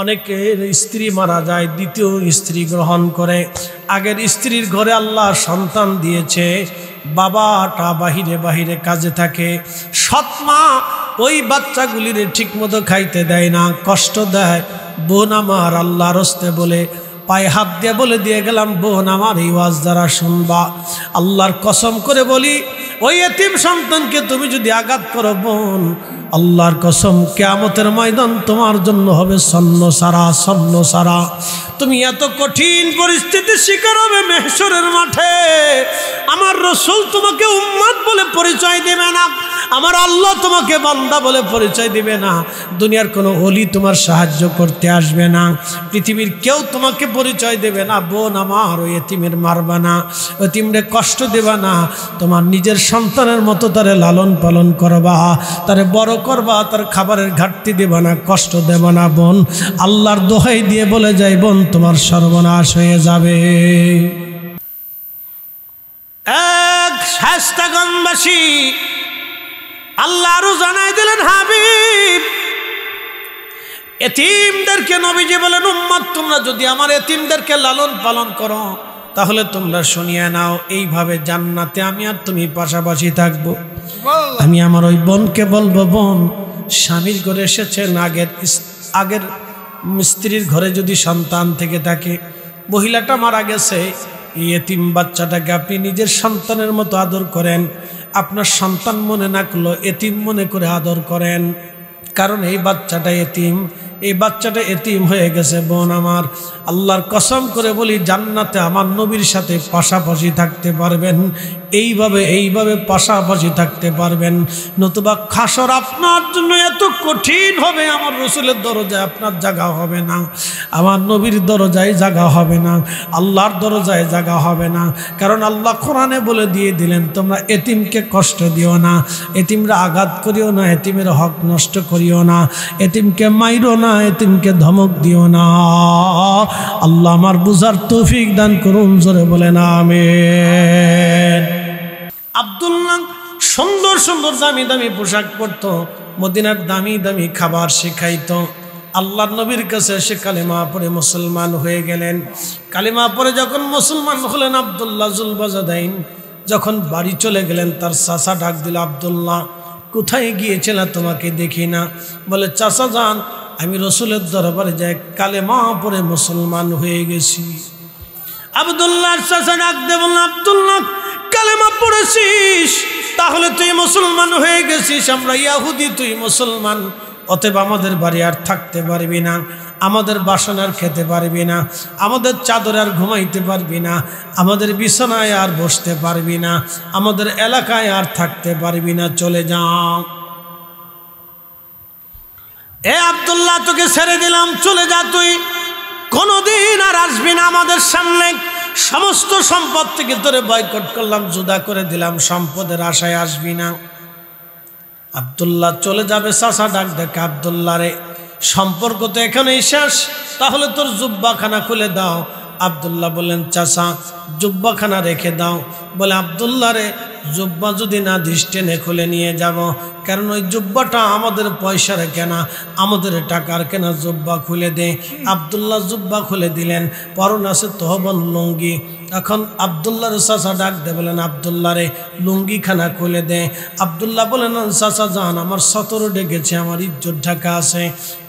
অনেকের স্ত্রী মারা যায়, দ্বিতীয় স্ত্রী গ্রহণ করে। আগের স্ত্রীর ঘরে আল্লাহ সন্তান দিয়েছে, বাবাটা বাহিরে বাহিরে কাজে থাকে। সৎ মা ওই বাচ্চাগুলিরে ঠিক মতো খাইতে দেয় না, কষ্ট দেয়। বোন আমার আল্লাহর হস্তে বলে পায়ে হাত দিয়ে বলে দিয়ে গেলাম, বোন আমার এই ওয়াজ দ্বারা শুনবা, আল্লাহর কসম করে বলি, ওই এতিম সন্তানকে তুমি যদি আঘাত করো বোন, আল্লাহর কসম কিয়ামতের ময়দান তোমার জন্য হবে স্বর্ণ সারা। তুমি এত কঠিন পরিস্থিতির শিকার হবে মেহশরের মাঠে। আমার রাসূল তোমাকে উম্মত বলে পরিচয় দেবে না, আমার আল্লাহ তোমাকে বান্দা বলে পরিচয় দিবে না, দুনিয়ার কোনো ওলি তোমার সাহায্য করতে আসবে না, পৃথিবীর কেউ তোমাকে পরিচয় দেবে না। বোন আমার, ওই এতিমের মারবা না, এতিমরে কষ্ট দেবা না, তোমার নিজের সন্তানের মতো তারে লালন পালন করবা, তারে বড় করবা, তার খাবারের ঘাটতি দেবা না, কষ্ট দেবা না। বোন আল্লাহর দোহাই দিয়ে বলে যাই, বোন তোমার সর্বনাশ হয়ে যাবে। এক শায়েস্তাগঞ্জবাসী আল্লাহ আরো জানাই দিলেন, হাবিব এতিমদেরকে নবীজি বলেন, উম্মত তোমরা যদি আমার এতিমদেরকে লালন পালন করো, তাহলে তোমরা শুনিয়ে নাও, এইভাবে জান্নাতে আমি আর তুমি পাশাপাশি থাকবো। আমি আমার ওই বোনকে বলবো, বোন স্বামীর ঘরে এসেছেন, আগের স্ত্রীর ঘরে যদি সন্তান থেকে থাকে, মহিলাটা মারা গেছে, এই এতিম বাচ্চাটাকে আপনি নিজের সন্তানের মতো আদর করেন। আপনার সন্তান মনে না করলো এতিম মনে করে আদর করেন, কারণ এই বাচ্চাটা এতিম, এই বাচ্চাটা এতিম হয়ে গেছে। বোন আমার, আল্লাহর কসম করে বলি, জান্নাতে আমার নবীর সাথে পাশাপাশি থাকতে পারবেন, এইভাবে পাশাপাশি থাকতে পারবেন। নতুবা খাসর আপনার জন্য এত কঠিন হবে, আমার রাসূলের দরজায় আপনার জায়গা হবে না, আমার নবীর দরজায় জায়গা হবে না, আল্লাহর দরজায় জায়গা হবে না। কারণ আল্লাহ কোরআনে বলে দিয়ে দিলেন, তোমরা এতিমকে কষ্ট দিও না, এতিমরা আঘাত করিও না, এতিমের হক নষ্ট করিও না, এতিমকে মাইরো না, এতিমকে ধমক দিও না। আল্লাহ আমার বুঝার তৌফিক দান করুন, জোরে বলেন আমিন। আব্দুল্লাহ সুন্দর সুন্দর দামি দামি পোশাক পরতো, মদিনার দামি দামি খাবার শিখাইতো। আল্লাহর নবীর কাছে এসে কালেমা পড়ে মুসলমান হয়ে গেলেন। কালেমা পড়ে যখন মুসলমান হলেন, আব্দুল্লাহ জুলবাজাদাইন যখন বাড়ি চলে গেলেন, তার চাচা ডাক দিল, আব্দুল্লাহ কোথায় গিয়েছিল, তোমাকে দেখি না। বলে, চাচা যান, আমি রাসূলের দরবারে যাই কালেমা পড়ে মুসলমান হয়ে গেছি। আব্দুল্লাহর চাচা ডাক দিয়ে বললেন, আব্দুল্লাহ কালেমা পড়েছিস, তাহলে তুই মুসলমান হয়ে গেছিস, আমরা ইহুদি, তুই মুসলমান, অতএব আমাদের বাড়ি আর থাকতে পারবি না, আমাদের বাসন আর খেতে পারবি না, আমাদের চাদর আর ঘুমাইতে পারবি না, আমাদের বিছানায় আর বসতে পারবি না, আমাদের এলাকায় আর থাকতে পারবি না, চলে যাও। এ আব্দুল্লাহ তোকে ছেড়ে দিলাম, চলে যা, তুই কোনোদিন আর আসবি না আমাদের সামনে, সমস্ত সম্পদ থেকে তোরে বয়কট করলাম, জুদা করে দিলাম, সম্পদের আশায় আসবি না। আব্দুল্লাহ চলে যাবে। চাচা ডাক দেখে, আব্দুল্লাহ রে, সম্পর্ক তো এখানেই শেষ, তাহলে তোর জুব্বাখানা খুলে দাও। আব্দুল্লাহ বললেন, চাচা জুব্বাখানা রেখে দাও। বলে, আব্দুল্লাহ রে, জুব্বা যদি না দিস টেনে খুলে নিয়ে যাব, কারণ ওই জুব্বাটা আমাদের পয়সার কেনা, আমাদের টাকার কেনা, জুব্বা খুলে দে। আব্দুল্লাহ জুব্বা খুলে দিলেন, পরন আছে তহবন লুঙ্গি। এখন আব্দুল্লাহর চাচা ডাক দে, বলেন, আব্দুল্লাহ রে লুঙ্গিখানা খুলে দে। আব্দুল্লাহ বলেন, চাচা যান, আমার সতর ডেকেছে, আমার ইজ্জত ঢাকা আছে,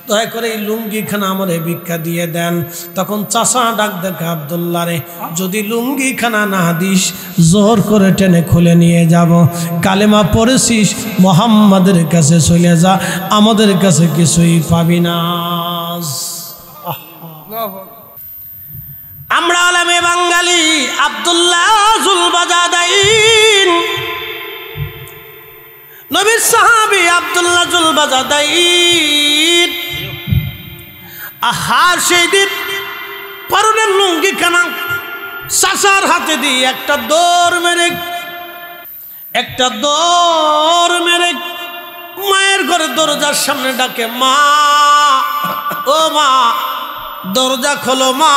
দয়া করে এই লুঙ্গিখানা আমার ভিক্ষা দিয়ে দেন। তখন চাচা ডাক দেখে, আব্দুল্লাহ রে, যদি লুঙ্গিখানা না দিস, জোর করে টেনে খুলে নিয়ে যাব। কালেমা পড়েছিস, মুহাম্মাদের কাছে চলে যা, আমাদের কাছে কিছুই পাবি না। আমরা আলেমে বাঙালি আব্দুল্লাহ জুলবাজাদাইন, নবীর সাহাবী আব্দুল্লাহ জুলবাজাদাইন, আহার সেই দিন পরনের লুঙ্গিখানা চাচার হাতে দিয়ে একটা দৌড় মেরে মায়ের ঘরে দরজার সামনে ডাকে, মা, ও মা, দরজা খোলো, মা।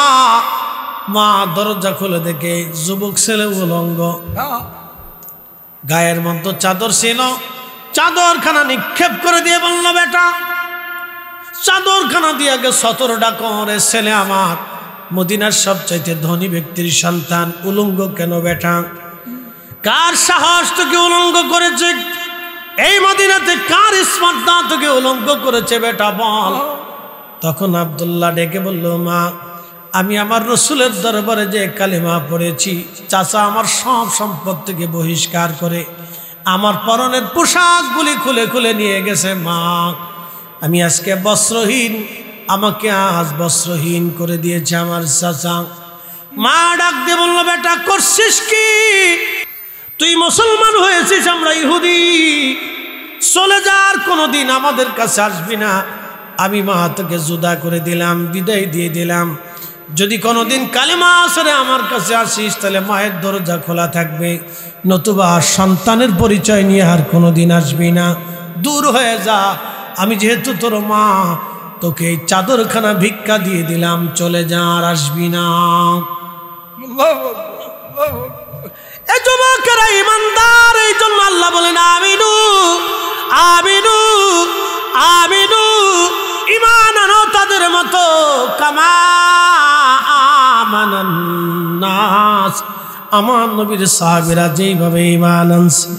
মা দরজা খুলে দেখে যুবক ছেলে উলঙ্গ, গায়ের মধ্যে চাদর ছিল, চাদরখানা নিক্ষেপ করে দিয়ে বলল, বেটা চাদরখানা দিয়ে আগে সতরটা করে ছেলে আমার মদিনার সবচাইতে ধনী ব্যক্তির সন্তান, উলঙ্গ কেন বেটা? কার সাহস তোকে উলঙ্গ করেছে? এই মদিনাতে কার স্পর্ধা তোকে উলঙ্গ করেছে বেটা বল? তখন আব্দুল্লাহ ডেকে বলল, মা আমি আমার রসুলের দরবারে যে কালেমা পড়েছি, চাচা আমার সব সম্পদ থেকে বহিষ্কার করে আমার পরনের পোশাকগুলি খুলে খুলে নিয়ে গেছে। মা আমি আজকে বস্ত্রহীন, আমাকে আজ বস্ত্রহীন করে দিয়েছে আমার চাচা। মা ডাক দিয়ে বলল, বেটা করছিস কি? তুই মুসলমান হয়েছিস, আমরা ইহুদি, চলে যার কোনোদিন আমাদের কাছে আসবি না। আমি মা তোকে জুদা করে দিলাম, বিদায় দিয়ে দিলাম। যদি কোনোদিন কালেমা আসরে আমার কাছে আসিস তাহলে মায়ের দরজা খোলা থাকবে, নতুবা সন্তানের পরিচয় নিয়ে আর কোনোদিন আসবি না, দূর হয়ে যা। আমি যেহেতু তোর মা, তোকে এই চাদরখানা ভিক্ষা দিয়ে দিলাম, চলে যা, আর আসবি না। এই যুবকেরা ইমানদার, এই জন্য আল্লাহ বলেন আমিনু আমিনু আমিনু, ঈমান আনো তাদের মতো, কামা আমানান নাস, আমার নবীর সাহাবীরা যেইভাবে ঈমান আনছে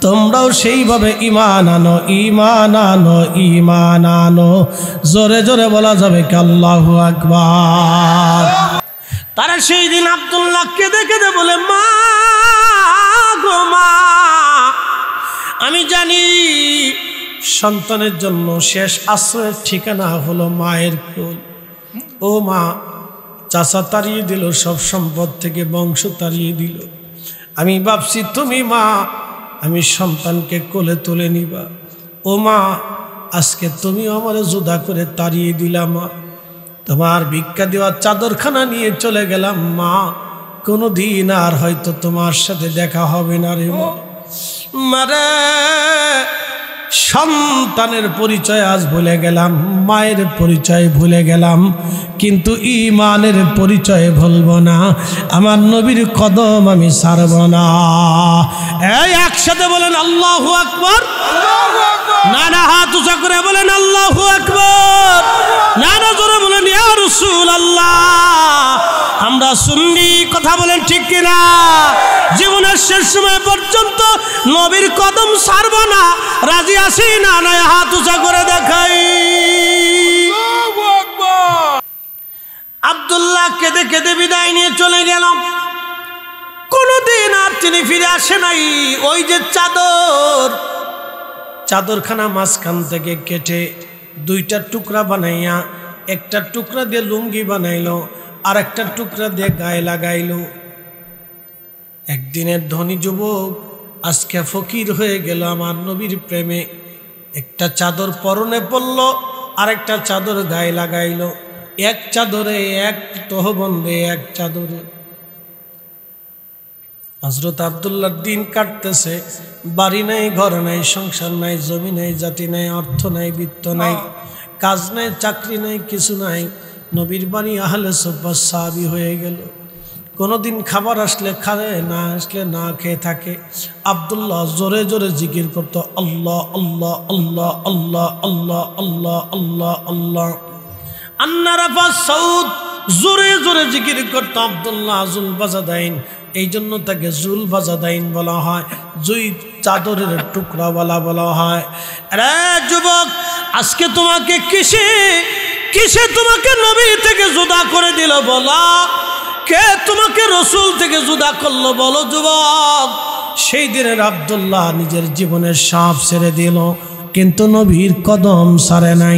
তোমরাও সেইভাবে ঈমান আনো, ঈমান আনো, ঈমান আনো। জোরে জোরে বলা যাবে কি আল্লাহু আকবার। তারা সেই দিন আব্দুল্লাহ কেঁদে কেঁদে বলে, মা গো মা, আমি জানি সন্তানের জন্য শেষ আশ্রয়ের ঠিকানা হলো মায়ের কোল। ও মা, চাচা তাড়িয়ে দিল, সব সম্পদ থেকে বংশ তাড়িয়ে দিল। আমি ভাবছি তুমি মা, আমি সন্তানকে কোলে তুলে নিবা। ও মা, আজকে তুমি আমার জুদা করে তাড়িয়ে দিলাম। মা তোমার ভিক্ষা দেওয়া চাদরখানা নিয়ে চলে গেলাম। মা কোনো দিন আর হয়তো তোমার সাথে দেখা হবে না রে মা। মারে সন্তানের পরিচয় আজ ভুলে গেলাম, মায়ের পরিচয় ভুলে গেলাম, কিন্তু ঈমানের পরিচয় ভুলবো না, আমার নবীর কদম আমি ছাড়ব না। এই একসাথে বলেন আল্লাহু আকবার। না না হাত উঁচা করে বলেন আল্লাহু আকবার। না না জোরে বলেন ইয়া রাসূলুল্লাহ। আমরা সুন্নি, কথা বলেন ঠিক কিনা? জীবনের শেষ সময় পর্যন্ত নবীর কদম ছাড়ব না, রাজি আছি না? না হাত উঁচা করে দেখাই। আব্দুল্লাহ কেঁদে কেঁদে বিদায় নিয়ে চলে গেল। কোনদিন আর তিনি ফিরে আসে নাই। ওই যে চাদরখানা মাঝখান থেকে কেটে দুইটা টুকরা বানাইয়া, একটা টুকরা দিয়ে লুঙ্গি বানাইলো, আর একটা টুকরা দিয়ে গায়ে লাগাইলো। একদিনের ধনী যুবক আজকে ফকির হয়ে গেল আমার নবীর প্রেমে। একটা চাদর পরনে পড়ল, আর একটা চাদর গায়ে লাগাইলো। এক চাদরে, এক তহবন্দে, এক চাদরে। হযরত আব্দুল্লাহর দিন কাটতেছে, বাড়ি নাই, ঘর নাই, সংসার নাই, জমি নাই, জাতি নাই, অর্থ নাই, বিত্ত নাই, কাজ নাই, চাকরি নাই, কিছু নাই। নবীর বাড়ি আহলে সুফফার সাহাবী হয়ে গেল। কোনোদিন খাবার আসলে খায়, না আসলে না খেয়ে থাকে। আব্দুল্লাহ জোরে জোরে জিকির করতো, আল্লাহ আল্লাহ আল্লাহ আল্লাহ আল্লাহ আল্লাহ আল্লাহ আল্লাহ। আন্না রাফা সাউদ জোরে জোরে জিকির করতো আব্দুল্লাহ জুলবাজাদাইন। এই জন্য তাকে জুলবাজাদাইন বলা হয়, জুই চাদরের টুকরাওয়ালা বলা হয়। আরে যুবক, আজকে তোমাকে কিসে তোমাকে নবী থেকে জুদা করে দিল বলো? কে তোমাকে রসুল থেকে জুদা করলো বলো যুবক? সেই দিনের আব্দুল্লাহ নিজের জীবনের সব ছেড়ে দিল, কিন্তু নবীর কদম ছাড়ে নাই,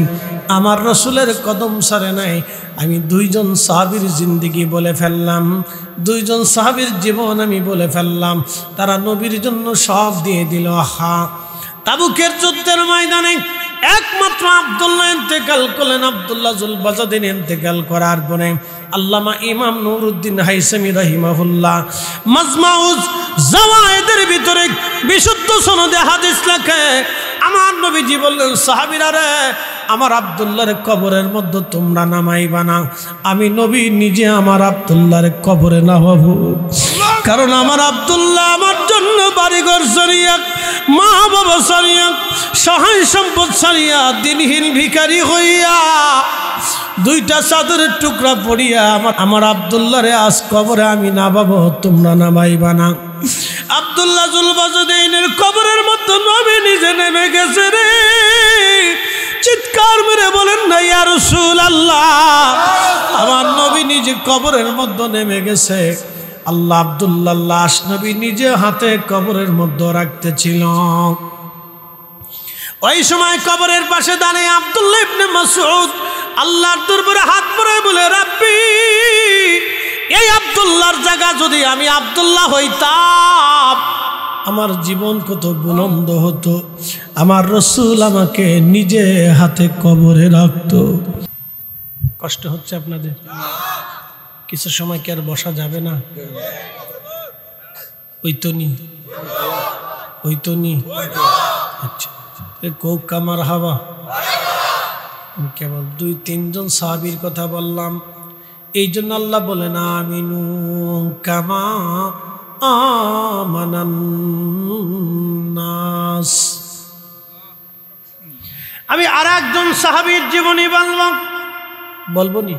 আমার রসুলের কদম ছাড়ে নাই। আমি দুইজন সাহাবীর জিন্দেগি বলে ফেললাম, দুইজন সাহাবীর জীবন আমি বলে ফেললাম। তারা নবীর জন্য সব দিয়ে দিল। হা, তাবুকের যুদ্ধের ময়দানে একমাত্র আব্দুল্লাহ ইন্তেকাল করলেন। আব্দুল্লাহ জুলবাজাদিন ইন্তেকাল করার পরে আল্লামা ইমাম নুরউদ্দিন হাইসামি রাহিমাহুল্লাহ মাজমাউজ জাওয়ায়েদের ভিতরে বিশুদ্ধ সনদে হাদিস লেখে, আমার নবীজি বললেন, সাহাবীরা রে, আমার আব্দুল্লাহর কবরের মধ্যে তোমরা নামাইবা না, আমি নবী নিজে আমার আব্দুল্লাহর কবরে নামাবো। কারণ আমার আব্দুল্লাহ আমার জন্য বাড়িঘর ছাড়িয়া, মা বাবা ছাড়িয়া, সহায় সম্পদ ছাড়িয়া, দিনহীন ভিখারি হইয়া, দুইটা চাদরের টুকরা পড়িয়া আমার আব্দুল্লাহরে আজ কবরে আমি নামাবো, তোমরা নামাইবা না। আব্দুল্লাহ জুলবাজুদ্দিনের কবরের মধ্যে নবী নিজে নেমে গেছে রে। চিৎকার মেরে বলেন না ইয়া রাসূলুল্লাহ, আমার নবী নিজে কবরের মধ্যে নেমে গেছে। আল্লাহ আব্দুল্লাহ লাশ নবী নিজে হাতে কবরের মধ্যে রাখতেছিল। ওই সময় কবরের পাশে দাঁড়িয়ে আব্দুল্লাহ ইবনে মাসউদ আল্লাহর দরবারে হাত মুড়ে বলে, রাব্বি, এই আব্দুল্লাহর জায়গা যদি আমি আব্দুল্লাহ হইতাম, আমার জীবন কত বুলন্দ হতো। আমার রাসূল আমাকে নিজে হাতে কবরে রাখতো। কষ্ট হচ্ছে আপনাদের? কিছু সময় কি আর বসা যাবে না? ওই তো নি আচ্ছা, কোক কামার হাওয়া। আমি কেবল 2-3 সাহাবীর কথা বললাম, এই জন্য আল্লাহ বলেন আমিনু কামা আমানান নাস। আমি আর একজন সাহাবীর জীবনী বলবো নি?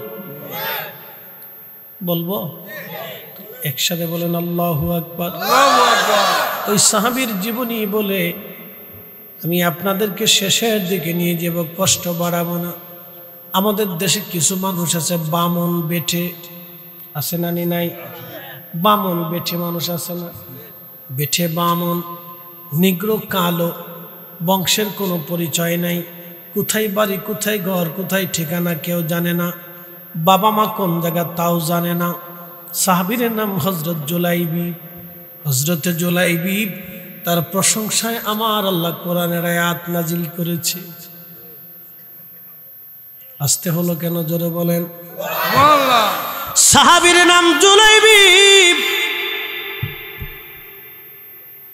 বলবো একসাথে বলেন আল্লাহু আকবার। ওই সাহাবীর জীবনী বলে আমি আপনাদেরকে শেষের দিকে নিয়ে যাব, কষ্ট বাড়াবো না। আমাদের দেশে কিছু মানুষ আছে বামন বেঠে, আছে না নাই? বামন বেঠে মানুষ আছে না? বেঠে বামন, নিগ্র কালো, বংশের কোনো পরিচয় নাই, কোথায় বাড়ি, কোথায় ঘর, কোথায় ঠিকানা কেউ জানে না, বাবা মা কোন জায়গা তাও জানে না। সাহাবীর নাম হযরত জুলাইবি। হযরতে জুলাইবি, তার প্রশংসায় আমার আল্লাহ কোরআনের আয়াত নাজিল করেছে। আসতে হলো কেন, জোরে বলেন। সাহাবীর নাম জুলাইবি।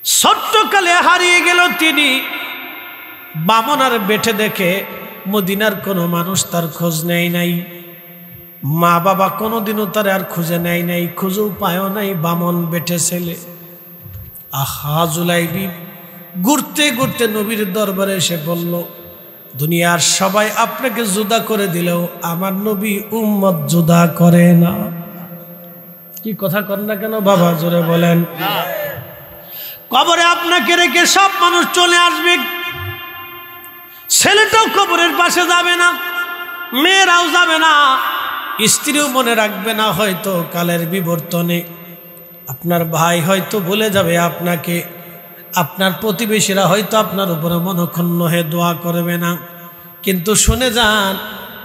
ছোট্টকালে হারিয়ে গেল তিনি। বামনার বেঠে দেখে মদিনার কোনো মানুষ তার খোঁজ নেয় নাই, মা বাবা কোনোদিনও তার আর খুঁজে নেয় নাই, খুঁজেও পায়ও নাই। বামন বেঠে ছেলে। আহা, জুলাইবি ঘুরতে ঘুরতে নবীর দরবারে এসে বলল, দুনিয়ার সবাই আপনাকে জুদা করে দিলেও আমার নবী উম্মত জুদা করে না। কি কথা কর না কেন বাবা, জোরে বলেন। কবরে আপনাকে রেখে সব মানুষ চলে আসবে, ছেলেটাও কবরের পাশে যাবে না, মেয়েরাও যাবে না, স্ত্রীও মনে রাখবে না। হয়তো কালের বিবর্তনে আপনার ভাই হয়তো ভুলে যাবে আপনাকে, আপনার প্রতিবেশীরা হয়তো আপনার উপরে মনক্ষুণ্ণ হয়ে দোয়া করবে না। কিন্তু শুনে যান,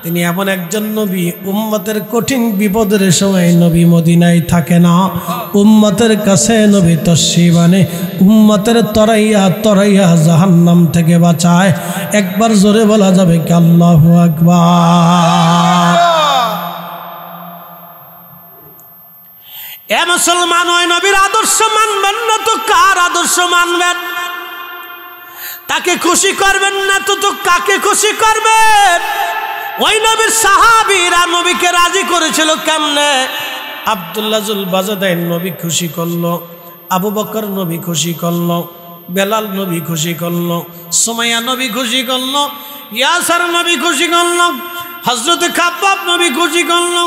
তিনি এমন একজন নবী, উম্মতের কঠিন বিপদের সময় নবী মদিনায় থাকে না, উম্মতের কাছে নবী তশরিফ আনে, উম্মতের তরাইয়া জাহান্নাম থেকে বাঁচায়। একবার জোরে বলা যাবে কি আল্লাহু আকবার। এ মুসলমান, ওই নবীর আদর্শ মানবেন না তো কার আদর্শ মানবেন? তাকে খুশি করবেন না তো কাকে খুশি করবেন? ওই নবীর সাহাবীরা নবীকে রাজি করেছিল কেমনে? আব্দুল্লাহ জুলবাজুদ্দিন নবী খুশি করলো, আবু বকর নবী খুশি করলো, বেলাল নবী খুশি করলো, সুমাইয়া নবী খুশি করলো, ইয়াসার নবী খুশি করলো, হযরত খাব্বাব নবী খুশি করলো।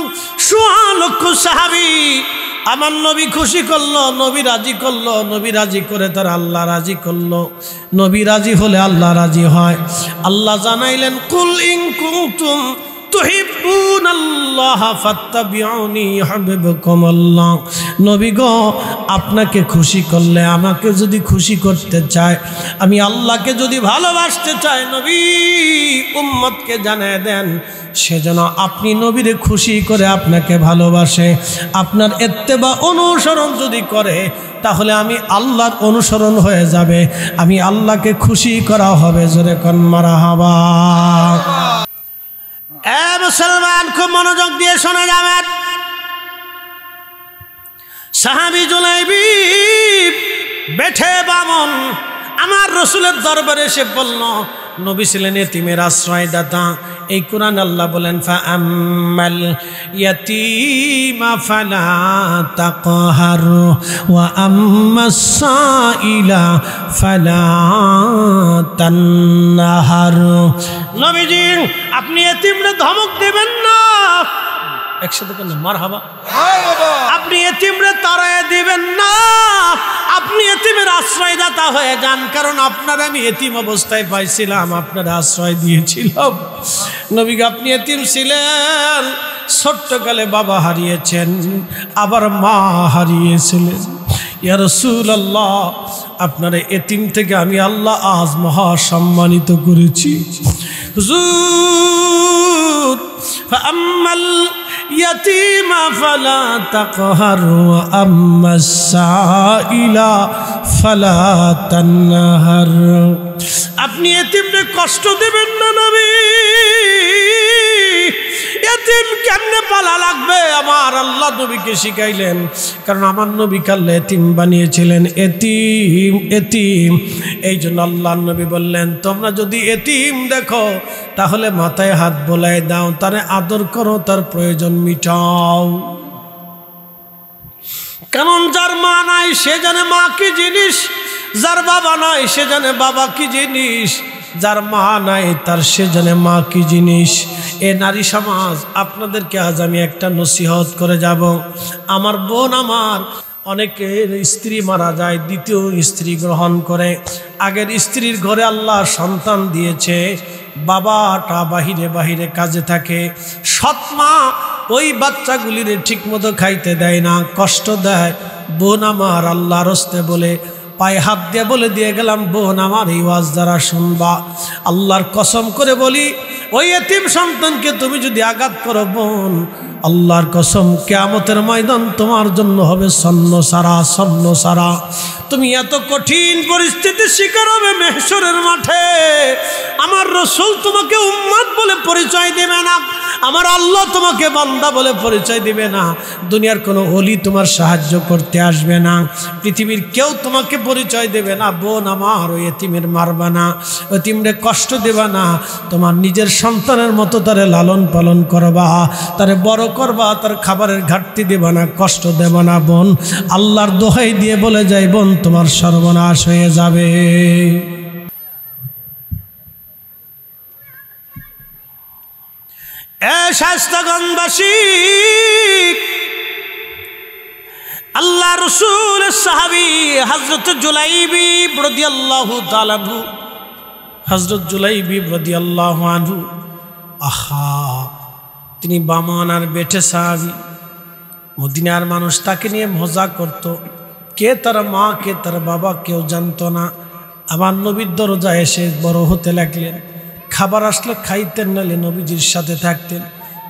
100 লক্ষ সাহাবী আমার নবী খুশি করলো, নবী রাজি করলো, নবী রাজি করে তার আল্লাহ রাজি করলো। নবী রাজি হলে আল্লাহ রাজি হয়। আল্লাহ জানাইলেন, কুল ইন কুনতুম তুহিব্বুনাল্লাহ ফাত্তাবিউনি ইউহিব্বুকুমুল্লাহ। নবী গো, আপনাকে খুশি করলে, আমাকে যদি খুশি করতে চায়, আমি আল্লাহকে যদি ভালোবাসতে চাই, নবী উম্মতকে জানিয়ে দেন, সেজন্য আপনি নবীরে খুশি করে আপনাকে ভালোবাসে। আপনার ইত্তেবা অনুসরণ যদি করে, তাহলে আমি আল্লাহর অনুসরণ হয়ে যাবে, আমি আল্লাহকে খুশি করা হবে। জোরে কোন মারহাবা। এ মুসলমান, খুব মনোযোগ দিয়ে শুনে যাবেন। সাহাবী জুলাইবি বেঠে বামন আমার রসুলের দরবারে এসে বলল, নবী ছিলেন এতিমের আশ্রয়দাতা। এই কোরআন আল্লাহ বলেন ফাআম্মাল ইয়াতীমা ফালা তাকহার ওয়া আম্মাস সাইলা ফালা তানহার। নবীজি আপনি এতিমরে ধমক দেবেন না, একসাথে বললেন মারহাবা। আপনি এতিমরে তাড়ায় দিবেন না, আপনি এতিমের আশ্রয়দাতা হয়ে যান। কারণ আপনার আমি এতিম অবস্থায় পাইছিলাম, আপনার আশ্রয় দিয়েছিলাম। নবীকে আপনি এতিম ছিলেন, ছোট্টকালে বাবা হারিয়েছেন, আবার মা হারিয়েছিলেন। ইয়া রাসূলুল্লাহ আপনার এতিম থেকে আমি আল্লাহ আজ মহা সম্মানিত করেছি। হুজুর ফাআম্মাল ইয়াতীমা ফালা তাকহার ওয়া আম্মাস সাইলা ফালা তানহার। আপনি এতিমরে কষ্ট দেবেন না নবী। এতিম কেমনে পালা লাগবে আমার আল্লাহ নবীকে শিখাইলেন। কারণ আমার নবী কাল্লা এতিম বানিয়েছিলেন, এতিম এতিম। এই জন্য আল্লাহ নবী বললেন তোমরা যদি এতিম দেখো তাহলে মাথায় হাত বোলায় দাও, তারে আদর করো, তার প্রয়োজন মিটাও। কারণ যার মা নাই সে জানে মা কি জিনিস, যার বাবা নাই সে জানে বাবা কি জিনিস, যার মা নাই তার সে জানে মা কি জিনিস। এ নারী সমাজ আপনাদেরকে আজ আমি একটা নসিহত করে যাব। আমার বোন, আমার অনেকের স্ত্রী মারা যায়, দ্বিতীয় স্ত্রী গ্রহণ করে। আগের স্ত্রীর ঘরে আল্লাহ সন্তান দিয়েছে, বাবাটা বাহিরে বাহিরে কাজে থাকে। সৎ মা ওই বাচ্চাগুলির ঠিক মতো খাইতে দেয় না, কষ্ট দেয়। বোন আমার আল্লাহর হস্তে বলে পায়ে হাত দিয়ে বলে দিয়ে গেলাম, বোন আমার এই ওয়াজ দ্বারা শুনবা, আল্লাহর কসম করে বলি ওই এতিম সন্তানকে তুমি যদি আঘাত করো বোন, আল্লাহর কসম কিয়ামতের ময়দান তোমার জন্য হবে সন্ন্যসারা সন্ন্যসারা। তুমি এত কঠিন পরিস্থিতির শিকার হবে মেহশরের মাঠে। আমার রাসূল তোমাকে উম্মত বলে পরিচয় দেবে না, আমার আল্লাহ তোমাকে বান্দা বলে পরিচয় দিবে না। দুনিয়ার কোনো ওলি তোমার সাহায্য করতে আসবে না, পৃথিবীর কেউ তোমাকে পরিচয় দেবে না। বোন আমার ওই এতিমের মারবা না, এতিমরে কষ্ট দেবা না। তোমার নিজের সন্তানের মতো তারে লালন পালন করবা, তারে বড় করবা, তার খাবারের ঘাটতি দেবা না, কষ্ট দেবা না। বোন আল্লাহর দোহাই দিয়ে বলে যাই বোন তোমার সর্বনাশ হয়ে যাবে। শাস্তাগঞ্জবাসী আল্লাহ রসুলের সাহাবী হযরত জুলাইবি রাদিয়াল্লাহু তাআলা আনহু, হযরত জুলাইবি রাদিয়াল্লাহু আনহু, আহা তিনি বামানার বেটে সাহাবী। মদিনার মানুষ তাকে নিয়ে মজা করত, কে তার মা কে তার বাবা কেউ জানতো না। আমার নবীর দরজায় এসে বড় হতে লাগলেন। খাবার আসলে খাইতেন, নালে নবীজির সাথে থাকতেন।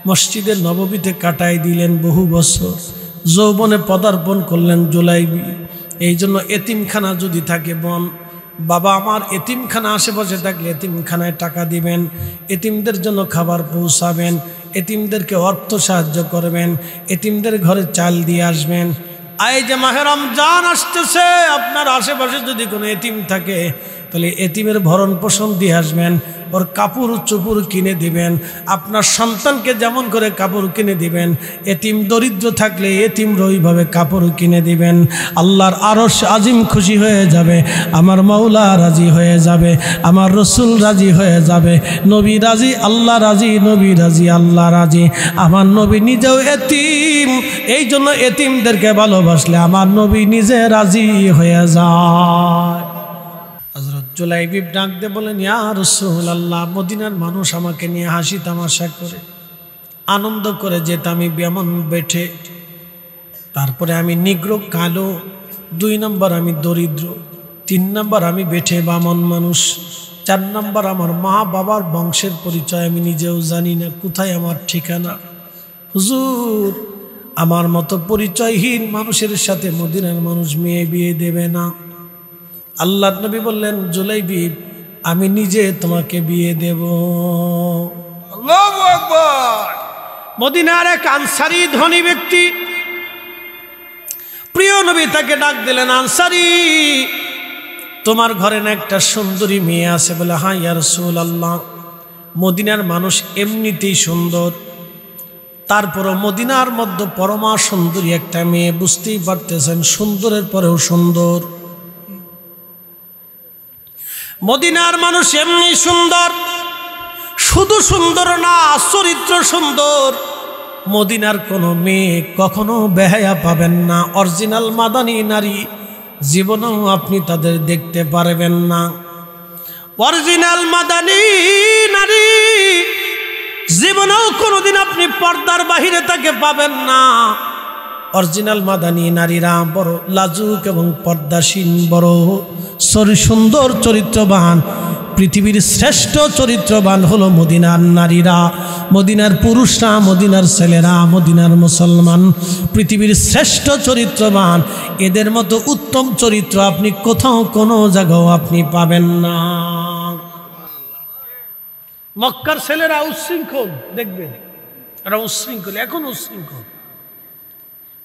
মসজিদের নববীতে কাটাই দিলেন বহু বছর। যৌবনে পদার্পণ করলেন জুলাইবি। এই জন্য এতিমখানা যদি থাকে বোন, বাবা আমার এতিমখানা আশেপাশে থাকলে এতিমখানায় টাকা দিবেন, এতিমদের জন্য খাবার পৌঁছাবেন, এতিমদেরকে অর্থ সাহায্য করবেন, এতিমদের ঘরে চাল দিয়ে আসবেন। এই যে মাহে রমজান আসতেছে, আপনার আশেপাশে যদি কোনো এতিম থাকে তাহলে এতিমের ভরণ পোষণ দিয়ে আসবেন, ওর কাপড় চোপড় কিনে দিবেন। আপনার সন্তানকে যেমন করে কাপড় কিনে দিবেন, এতিম দরিদ্র থাকলে এতিমরা ওইভাবে কাপড় কিনে দিবেন। আল্লাহর আরশ আজিম খুশি হয়ে যাবে, আমার মাওলা রাজি হয়ে যাবে, আমার রসুল রাজি হয়ে যাবে, নবী রাজি, আল্লাহ রাজি, নবী রাজি, আল্লাহ রাজি। আমার নবী নিজেও এতিম, এই জন্য এতিমদেরকে ভালোবাসলে আমার নবী নিজে রাজি হয়ে যায়। হযরত জুলাইবি ডাক দিয়ে বলেন, ইয়া রাসূলুল্লাহ, মদিনার মানুষ আমাকে নিয়ে হাসি তামাশা করে আনন্দ করে যেতাম আমি বেমন বেঠে। তারপরে আমি নিগ্রো কালো, 2 নম্বর আমি দরিদ্র, 3 নম্বর আমি বেঠে বামন মানুষ, 4 নম্বর আমার মা বাবার বংশের পরিচয় আমি নিজেও জানি না, কোথায় আমার ঠিকানা। হুজুর আমার মতো পরিচয়হীন মানুষের সাথে মদিনার মানুষ মেয়ে বিয়ে দেবে না। আল্লাহ নবী বললেন, জুলাইবি আমি নিজে তোমাকে বিয়ে দেব। আল্লাহু আকবার। মদিনার এক আনসারী ধনী ব্যক্তি, প্রিয় নবী তাকে ডাক দিলেন, আনসারী তোমার ঘরে না একটা সুন্দরী মেয়ে আছে? বলে হ্যাঁ ইয়া রাসূলুল্লাহ, মদিনার মানুষ এমনিতেই সুন্দর, তারপরও মদিনার মধ্যে পরমা সুন্দরী একটা মেয়ে, বুঝতেই পারতেছেন সুন্দরের পরেও সুন্দর। মদিনার মানুষ এমনি সুন্দর, শুধু সুন্দর না, চরিত্র সুন্দর। মদিনার কোনো মেয়ে কখনো বেহায়া পাবেন না, অরিজিনাল মাদানী নারী জীবনেও আপনি তাদের দেখতে পারবেন না। অরিজিনাল মাদানী নারী জীবনেও কোনোদিন আপনি পর্দার বাহিরে তাকে পাবেন না। অরিজিনাল মাদানী নারীরা বড় লাজুক এবং পর্দাসীন, বড় সুন্দর চরিত্রবান। পৃথিবীর শ্রেষ্ঠ চরিত্রবান হলো মদিনার নারীরা, মদিনার পুরুষরা, মদিনার ছেলেরা, মদিনার মুসলমান। পৃথিবীর শ্রেষ্ঠ চরিত্রবান, এদের মতো উত্তম চরিত্র আপনি কোথাও কোনো জায়গাও আপনি পাবেন না। মক্কার ছেলেরা উচ্ছৃঙ্খল, দেখবেন এরা উচ্ছৃঙ্খল, এখন উচ্ছৃঙ্খল।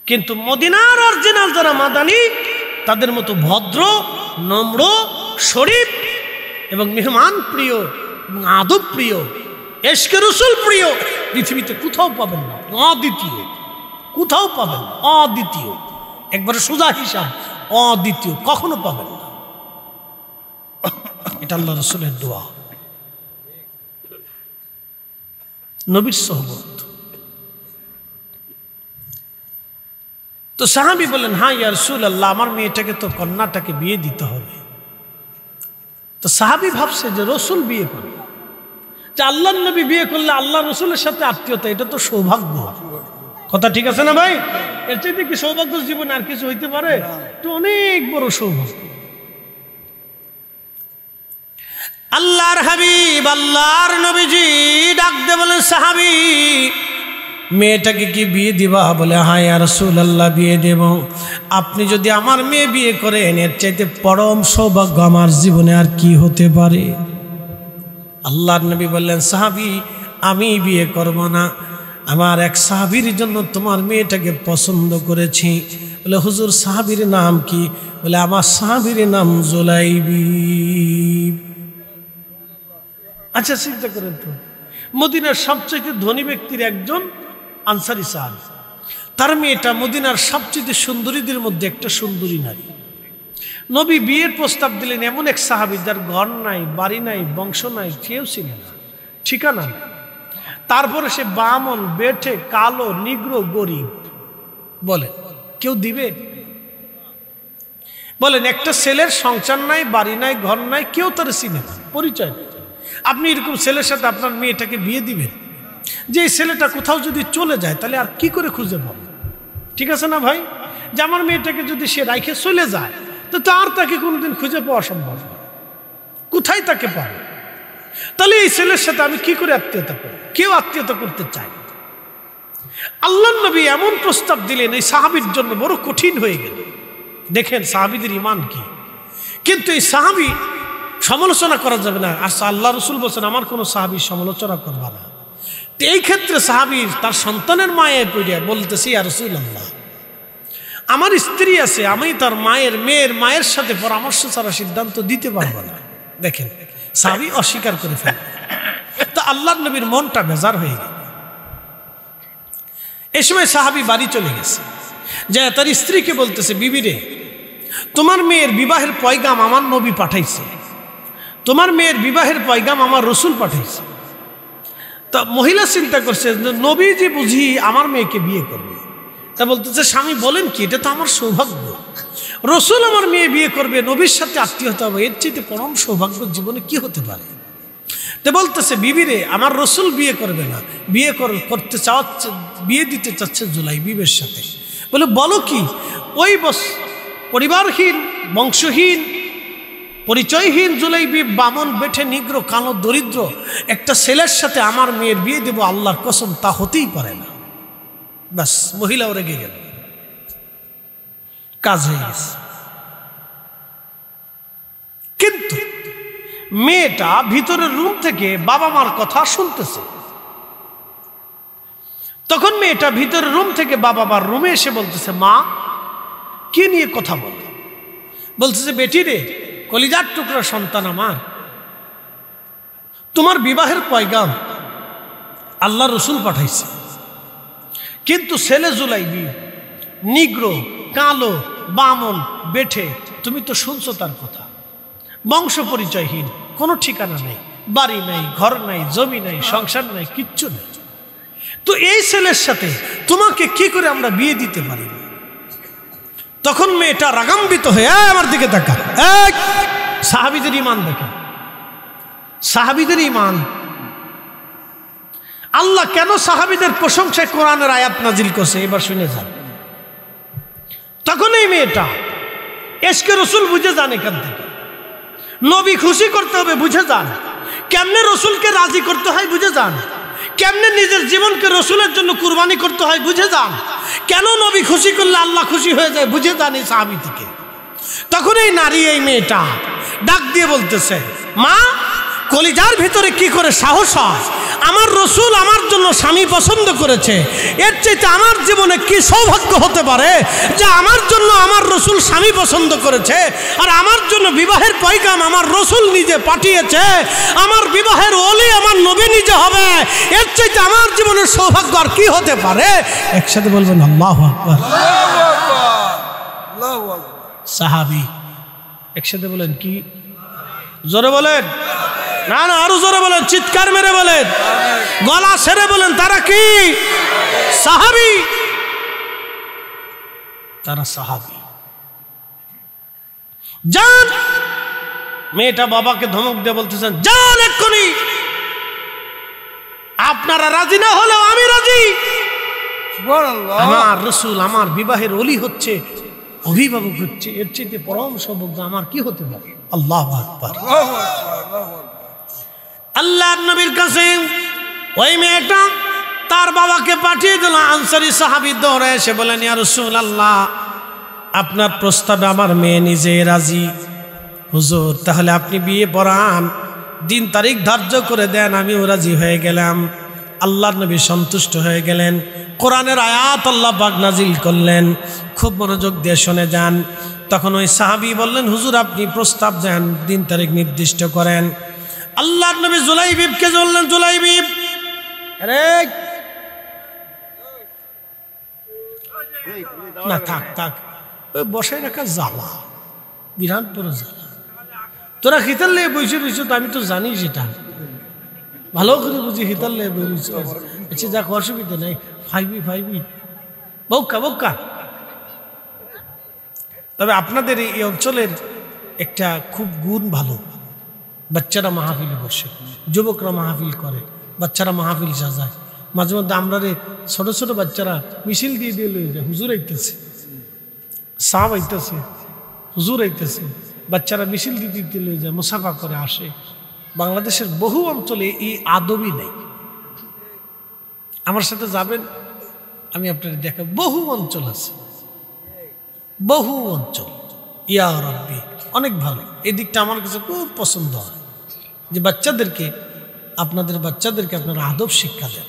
কিন্তু মদিনার অরিজিনাল যারা মাদানী, তাদের মতো ভদ্র, নম্র, শরীফ এবং মেহমান প্রিয় এবং আদব প্রিয়, এশকে রসুল প্রিয় পৃথিবীতে কোথাও পাবেন না। অদ্বিতীয়, কোথাও পাবেন না, অদ্বিতীয়। একবারে সোজা হিসাব, অদ্বিতীয়, কখনো পাবেন না। এটা আল্লাহ রসুলের দোয়া, নবীর সোহবত। তো সাহাবী বলেন হ্যাঁ ইয়া রাসূলুল্লাহ, আমার মেয়েটাকে তো কন্যাটাকে বিয়ে দিতে হবে। তো সাহাবী ভাবছে যে রসুল বিয়ে করবে, যে আল্লাহর নবী বিয়ে করলে আল্লাহ রসুলের সাথে আত্মীয়তা, এটা তো সৌভাগ্য। কথা ঠিক আছে না ভাই? এর চাইতে কি সৌভাগ্য জীবনে আর কিছু হইতে পারে? তো অনেক বড় সৌভাগ্য। আল্লাহর হাবিব, আল্লাহর নবীজি ডাক দিয়ে বলেন সাহাবী, মেয়েটাকে কি বিয়ে দিবা? বলে হ্যাঁ ইয়া রাসূলুল্লাহ, বিয়ে দেব। আপনি যদি আমার মেয়ে বিয়ে করেন, এর চাইতে পরম সৌভাগ্য আমার জীবনে আর কি হতে পারে? আল্লাহর নবী বললেন সাহাবী, আমি বিয়ে করব না, আমার এক সাহাবীর জন্য তোমার মেয়েটাকে পছন্দ করেছি। বলে হুজুর সাহাবীর নাম কি? বলে আমার সাহাবীর নাম জুলাইবিব। আচ্ছা চিন্তা করেন তো, মদিনার সবচেয়ে ধনী ব্যক্তির একজন আনসারী সাহাবী, তার মেয়েটা মদিনার সবচেয়ে সুন্দরীদের মধ্যে একটা সুন্দরী নারী। নবী বিয়ের প্রস্তাব দিলেন এমন এক সাহাবী যার ঘর নাই, বাড়ি নাই, বংশ নাই, কেউ ছিল না, ঠিকানা নেই। তারপরে সে বামন, বেঠে, কালো, নিগ্র, গরিব। বলেন কেউ দিবে? বলেন একটা ছেলের সংসার নাই, বাড়ি নাই, ঘর নাই, কেউ তার চিনে না, পরিচয় নেই। আপনি এরকম ছেলের সাথে আপনার মেয়েটাকে বিয়ে দিবেন? যে ছেলেটা কোথাও যদি চলে যায় তাহলে আর কি করে খুঁজে পাবে? ঠিক আছে না ভাই? যে আমার মেয়েটাকে যদি সে রাইখে চলে যায়, তো আর তাকে কোনোদিন খুঁজে পাওয়া সম্ভব না, কোথায় তাকে পাবে? তাহলে এই ছেলের সাথে আমি কি করে আত্মীয়তা করি? কেউ আত্মীয়তা করতে চায় না। আল্লাহর নবী এমন প্রস্তাব দিলেন, এই সাহাবীর জন্য বড় কঠিন হয়ে গেল। দেখেন সাহাবীদের ঈমান কি। কিন্তু এই সাহাবী সমালোচনা করা যাবে না। আর আল্লাহ রসুল বলছেন আমার কোনো সাহাবীর সমালোচনা করবা না। তো এই ক্ষেত্রে সাহাবীর তার সন্তানের মায়ের পড়িয়া বলতেছি, ইয়া রাসূলুল্লাহ, আমার স্ত্রী আছে, আমি তার মেয়ের মায়ের সাথে পরামর্শ ছাড়া সিদ্ধান্ত দিতে পারবো না। দেখেন সাহাবী অস্বীকার করে ফেলে। তো আল্লাহর নবীর মনটা বেজার হয়ে গেল। এই সময় সাহাবী বাড়ি চলে গেছে, যে তার স্ত্রীকে বলতেছে, বিবি রে, তোমার মেয়ের বিবাহের পয়গাম আমার নবী পাঠাইছে, তোমার মেয়ের বিবাহের পয়গাম আমার রসুল পাঠাইছে। তা মহিলা চিন্তা করছে, নবী যে বুঝি আমার মেয়েকে বিয়ে করবে। তা বলতেছে, স্বামী বলেন কি, এটা তো আমার সৌভাগ্য, রসুল আমার মেয়ে বিয়ে করবে, নবীর সাথে আত্মীয়তা হবে, এর চেয়ে পরম সৌভাগ্য জীবনে কি হতে পারে? তো বলতেছে, বিবি রে, আমার রসুল বিয়ে করবে না, করতে চাচ্ছে, বিয়ে দিতে চাচ্ছে জুলাইবিবের সাথে। বলে বলো কি? ওই পরিবারহীন, বংশহীন, পরিচয়হীন জুলাইবিব, বামন, বেঠে, নিগ্র, কালো, দরিদ্র একটা ছেলের সাথে আমার মেয়ের বিয়ে দেব, আল্লাহর কসম তা হতেই পারে না। ব্যাস, মহিলাও রেগে গেল, কাজ হয়ে গেছে। কিন্তু মেয়েটা ভিতরের রুম থেকে বাবা মার কথা শুনতেছে। তখন মেয়েটা ভিতরের রুম থেকে বাবা মার রুমে এসে বলতেছে, মা কি নিয়ে কথা বল? বলতেছে, বেটি রে, কলিজার টুকরা সন্তান আমার, তোমার বিবাহের পয়গাম আল্লাহ রসুল পাঠাইছে, কিন্তু ছেলে জুলাইবি নিগ্রো, কালো, বামন, বেঠে, তুমি তো শুনছো তার কথা, বংশ পরিচয়হীন, কোনো ঠিকানা নাই, বাড়ি নাই, ঘর নাই, জমি নাই, সংসার নাই, কিচ্ছু নেই। তো এই ছেলের সাথে তোমাকে কি করে আমরা বিয়ে দিতে পারি? তখন মেয়েটা রাগাম্বিত হয়ে আমার দিকে তাকা। সাহাবীদের ঈমান দেখেন, সাহাবীদের ঈমান। আল্লাহ কেন সাহাবীদের প্রশংসায় কোরআনের আয়াত নাজিল করছে এবার শুনে যান। তখন এই মেয়েটা এশকে রসুল বুঝে যান, এখান থেকে নবী খুশি করতে হবে বুঝে যান, কেমনে রসুলকে রাজি করতে হয় বুঝে যান, কেমনে নিজের জীবনকে রসুলের জন্য কুরবানি করতে হয় বুঝে যান, কেন নবী খুশি করলে আল্লাহ খুশি হয়ে যায় বুঝে যান এই সাহাবী থেকে। তখন এই নারী, এই মেয়েটা ডাক দিয়ে বলতেছে, মা, কলিজার ভিতরে কি করে সাহস হয়? আমার রসুল আমার জন্য স্বামী পছন্দ করেছে, এর চাইতে আমার জীবনে কি সৌভাগ্য হতে পারে যে আমার জন্য আমার রসুল স্বামী পছন্দ করেছে, আর আমার জন্য বিবাহের পয়গাম আমার রসুল নিজে পাঠিয়েছে, আমার বিবাহের ওলি আমার নবী নিজে হবে, এর চাইতে আমার জীবনের সৌভাগ্য আর কি হতে পারে? একসাথে বলবেন আল্লাহু আকবার। সাহাবী একসাথে বলেন কি? জোরে বলেন না, না আরো জোরে বলেন, চিৎকার মেরে বলেন, গলা ছেড়ে বলেন, তারা কি? সাহাবী, তারা সাহাবী। যান, মেয়েটা বাবাকে ধমক দিয়ে বলতেছেন, যান এক্ষুনি, আপনারা রাজি না হলেও আমি রাজি, আমার রসুল আমার বিবাহের ওলি হচ্ছে, অভিভাবক হচ্ছে, এর চেয়ে পরম সৌভাগ্য আমার কি হতে পারে? আল্লাহু আকবার। আল্লাহর নবীর কাছে ওই মেয়েটা তার বাবাকে পাঠিয়ে দিল। আনসারী সাহাবী দৌড়ে এসে বলেন, ইয়া রাসূলুল্লাহ, আপনার প্রস্তাবে আমার মেয়ে নিজে রাজি। হুজুর, তাহলে আপনি বিয়ে পড়ান, দিন তারিখ ধার্য করে দেন, আমিও রাজি হয়ে গেলাম। আল্লাহর নবী সন্তুষ্ট হয়ে গেলেন। কোরআনের আয়াত আল্লাহ পাক নাজিল করলেন, খুব মনোযোগ দিয়ে শুনে যান। তখন ওই সাহাবী বললেন, হুজুর আপনি প্রস্তাব দেন, দিন তারিখ নির্দিষ্ট করেন। আল্লাহর নবী জুলাইবিবকে বললেন, জুলাইবিব, আরে না থাক থাক, ওই বসাই রাখা জ্বালা, বিরাট বড় জ্বালা, তোরা হিতার লেগে বসে রইছ, তো আমি তো জানি সেটা ভালো করে বুঝি, হিতার লেগে বইছ, আচ্ছা যাক, অসুবিধা নেই, ফাইবি ফাইবি বৌকা বৌকা। তবে আপনাদের এই অঞ্চলের একটা খুব গুণ ভালো, বাচ্চারা মাহফিলে বসে, যুবকরা মাহফিল করে, বাচ্চারা মাহফিল সাজায়। মাঝে মধ্যে আমরা ছোট ছোট বাচ্চারা মিছিল দিয়ে দিয়ে লয়ে যায়, হুজুর আইতেছে, সাহাব আইতেছে, হুজুর আইতেছে, বাচ্চারা মিছিল দিয়ে দিতে লয়ে যায়, মুসাফা করে আসে। বাংলাদেশের বহু অঞ্চলে এই আদবই নেই। আমার সাথে যাবেন, আমি আপনাদের দেখাব, বহু অঞ্চল আছে, বহু অঞ্চল। ইয়া রাব্বি, অনেক ভালো। এই দিকটা আমার কাছে খুব পছন্দ হয়, যে বাচ্চাদেরকে, আপনাদের বাচ্চাদেরকে আপনারা আদব শিক্ষা দেন।